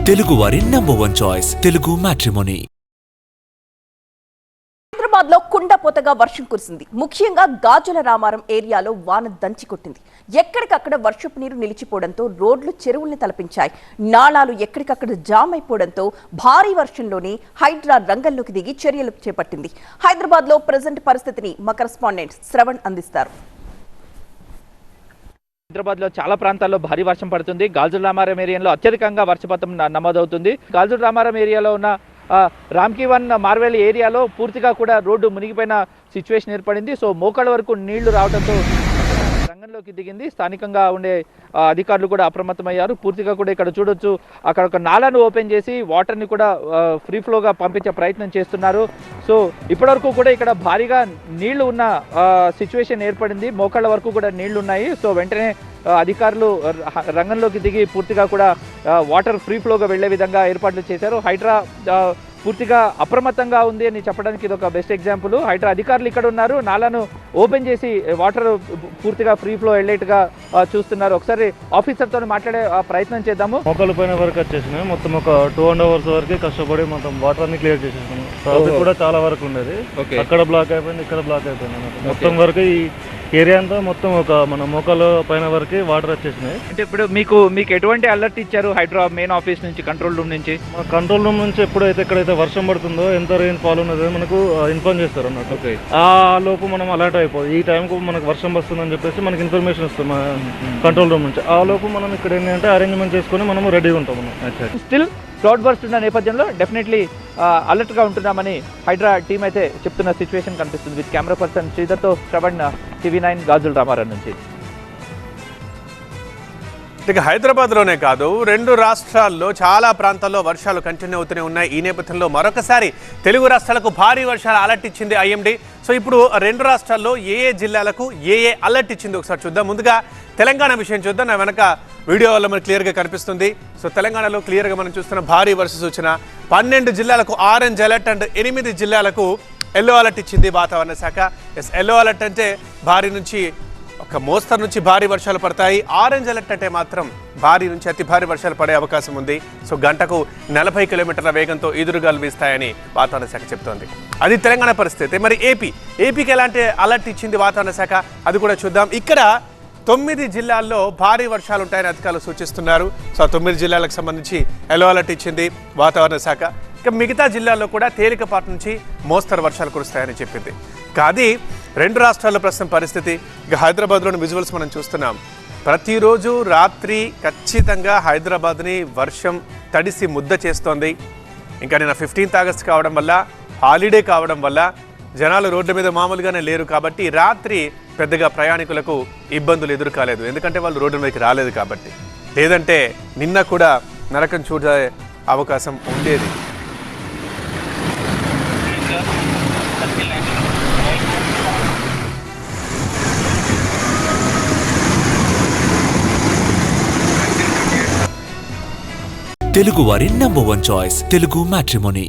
తెలుగువారి #1 choice Telugu matrimony. Hyderabad లో కుండపోతగా వర్షం కురిసింది. ముఖ్యంగా గాజుల రామారం ఏరియాలో వాన దంచి కొట్టింది. ఎక్కడికక్కడ వర్షపు నీరు నిలిచిపోవడంతో రోడ్లు చెరువుల్ని తలపించాయి. నాళాలు ఎక్కడికక్కడ జామ్ అయిపోవడంతో భారీ వర్షంలోనే హైడ్రా రంగంలోకి దిగి చర్యలు చేపట్టింది. హైదరాబాద్ లో ప్రెజెంట్ పరిస్థితిని మా కరెస్పాండెంట్ శ్రవణ్ అందిస్తారు. హైదరాబాద్ లో చాలా ప్రాంతాల్లో భారీ వర్షం పడుతుంది. గాజుల రామారం ఏరియాలో అత్యధికంగా వర్షపాతం నమోదవుతుంది. గాజుల రామారం ఏరియాలో ఉన్న రామ్కీ1 మార్వెల్ ఏరియాలో పూర్తిగా కూడా రోడ్డు మునిగిపోయిన సిచ్యువేషన్ ఏర్పడింది. సో మోకాళ్ళ వరకు నీళ్లు రావడంతో రంగంలోకి దిగింది. స్థానికంగా ఉండే అధికారులు కూడా అప్రమత్తమయ్యారు. పూర్తిగా కూడా ఇక్కడ చూడొచ్చు, అక్కడ ఒక నాలాను ఓపెన్ చేసి వాటర్ని కూడా ఫ్రీ ఫ్లోగా పంపించే ప్రయత్నం చేస్తున్నారు. సో ఇప్పటివరకు కూడా ఇక్కడ భారీగా నీళ్లు ఉన్న సిచ్యువేషన్ ఏర్పడింది. మోకాళ్ళ వరకు కూడా నీళ్లు ఉన్నాయి. సో వెంటనే అధికారులు రంగంలోకి దిగి పూర్తిగా కూడా వాటర్ ఫ్రీ ఫ్లోగా వెళ్లే విధంగా ఏర్పాట్లు చేశారు. హైడ్రా పూర్తిగా అప్రమత్తంగా ఉంది అని చెప్పడానికి ఇది ఒక బెస్ట్ ఎగ్జాంపుల్. హైడ్రా అధికారులు ఇక్కడ ఉన్నారు, నాలాను ఓపెన్ చేసి వాటర్ పూర్తిగా ఫ్రీ ఫ్లో వెళ్ళేట్టుగా చూస్తున్నారు. ఒకసారి ఆఫీసర్తో మాట్లాడే ప్రయత్నం చేద్దాము. మొక్కల పైన వరకు వచ్చేసినాయి. మొత్తం ఒక 2.5 hours వరకు కష్టపడి మొత్తం వాటర్ అన్ని క్లియర్ చేసేసాము. ట్రాఫిక్ కూడా చాలా వరకు ఉండేది. అక్కడ బ్లాక్ అయిపోయింది, ఇక్కడ బ్లాక్ అయిపోయింది. మొత్తం వరకు ఈ ఏరియా అంతా మొత్తం ఒక మన మోకాల పైన వరకు వాటర్ వచ్చేసినాయి. అంటే ఇప్పుడు మీకు ఎటువంటి అలర్ట్ ఇచ్చారు హైడ్రా మెయిన్ ఆఫీస్ నుంచి, కంట్రోల్ రూమ్ నుంచి? మన కంట్రోల్ రూమ్ నుంచి ఎక్కడైతే వర్షం పడుతుందో, ఎంత రెయిన్ ఫాల్ ఉన్నదో మనకు ఇన్ఫార్మ్ చేస్తారు అన్నట్టు. ఆ లోపు మనం అలర్ట్ అయిపోయి ఈ టైంకు మనకు వర్షం వస్తుందని చెప్పేసి మనకి ఇన్ఫర్మేషన్ వస్తుంది మన కంట్రోల్ రూమ్ నుంచి. ఆ లోపు మనం ఇక్కడ ఏంటంటే అరేంజ్మెంట్ చేసుకుని మనం రెడీగా ఉంటాం. స్టిల్ క్లౌడ్ బర్స్ట్ ఉన్న నేపథ్యంలో డెఫినెట్లీ అలర్ట్గా ఉంటున్నామని హైడ్రా టీం అయితే చెప్తున్న సిచ్యువేషన్ కనిపిస్తుంది. విత్ కెమెరా పర్సన్ శ్రీధర్తో శ్రవణ్, TV9 గాజుల రామారం నుంచి. ఇక హైదరాబాద్లోనే కాదు, 2 రాష్ట్రాల్లో చాలా ప్రాంతాల్లో వర్షాలు కంటిన్యూ అవుతూనే ఉన్నాయి. ఈ నేపథ్యంలో మరొకసారి తెలుగు రాష్ట్రాలకు భారీ వర్షాలు అలర్ట్ ఇచ్చింది IMD. సో ఇప్పుడు 2 రాష్ట్రాల్లో ఏ జిల్లాలకు ఏ అలర్ట్ ఇచ్చింది ఒకసారి చూద్దాం. ముందుగా తెలంగాణ విషయం చూద్దాం. నా వెనక వీడియో వల్ల మనకు క్లియర్గా కనిపిస్తుంది. సో తెలంగాణలో క్లియర్గా మనం చూస్తున్న భారీ వర్ష సూచన. 12 జిల్లాలకు ఆరెంజ్ అలర్ట్ అండ్ 8 జిల్లాలకు ఎల్లో అలర్ట్ ఇచ్చింది వాతావరణ శాఖ. ఎల్లో అలర్ట్ అంటే భారీ నుంచి ఒక మోస్తరు నుంచి భారీ వర్షాలు పడతాయి. ఆరెంజ్ అలర్ట్ అంటే మాత్రం భారీ నుంచి అతి భారీ వర్షాలు పడే అవకాశం ఉంది. సో గంటకు 40 కిలోమీటర్ల వేగంతో ఈదురుగాలు వీస్తాయని వాతావరణ శాఖ చెప్తోంది. అది తెలంగాణ పరిస్థితి. మరి ఏపీకి ఎలాంటి అలర్ట్ ఇచ్చింది వాతావరణ శాఖ, అది కూడా చూద్దాం. ఇక్కడ 9 జిల్లాల్లో భారీ వర్షాలు ఉంటాయని అధికారులు సూచిస్తున్నారు. సో 9 జిల్లాలకు సంబంధించి ఎల్లో అలర్ట్ ఇచ్చింది వాతావరణ శాఖ. ఇక మిగతా జిల్లాల్లో కూడా తేలికపాటి నుంచి మోస్తరు వర్షాలు కురుస్తాయని చెప్పింది. కానీ 2 రాష్ట్రాల్లో ప్రస్తుతం పరిస్థితి, ఇక హైదరాబాద్లోని విజువల్స్ మనం చూస్తున్నాం. ప్రతిరోజు రాత్రి ఖచ్చితంగా హైదరాబాద్ని వర్షం తడిసి ముద్ద చేస్తోంది. ఇంకా నిన్న 15th ఆగస్ట్ కావడం వల్ల, హాలిడే కావడం వల్ల జనాలు రోడ్ల మీద మామూలుగానే లేరు. కాబట్టి రాత్రి పెద్దగా ప్రయాణికులకు ఇబ్బందులు ఎదురు కాలేదు, ఎందుకంటే వాళ్ళు రోడ్డు మీదకి రాలేదు కాబట్టి. లేదంటే నిన్న కూడా నరకం చూడే అవకాశం ఉండేది. తెలుగువారి #1 చాయిస్ తెలుగు మ్యాట్రిమోనీ.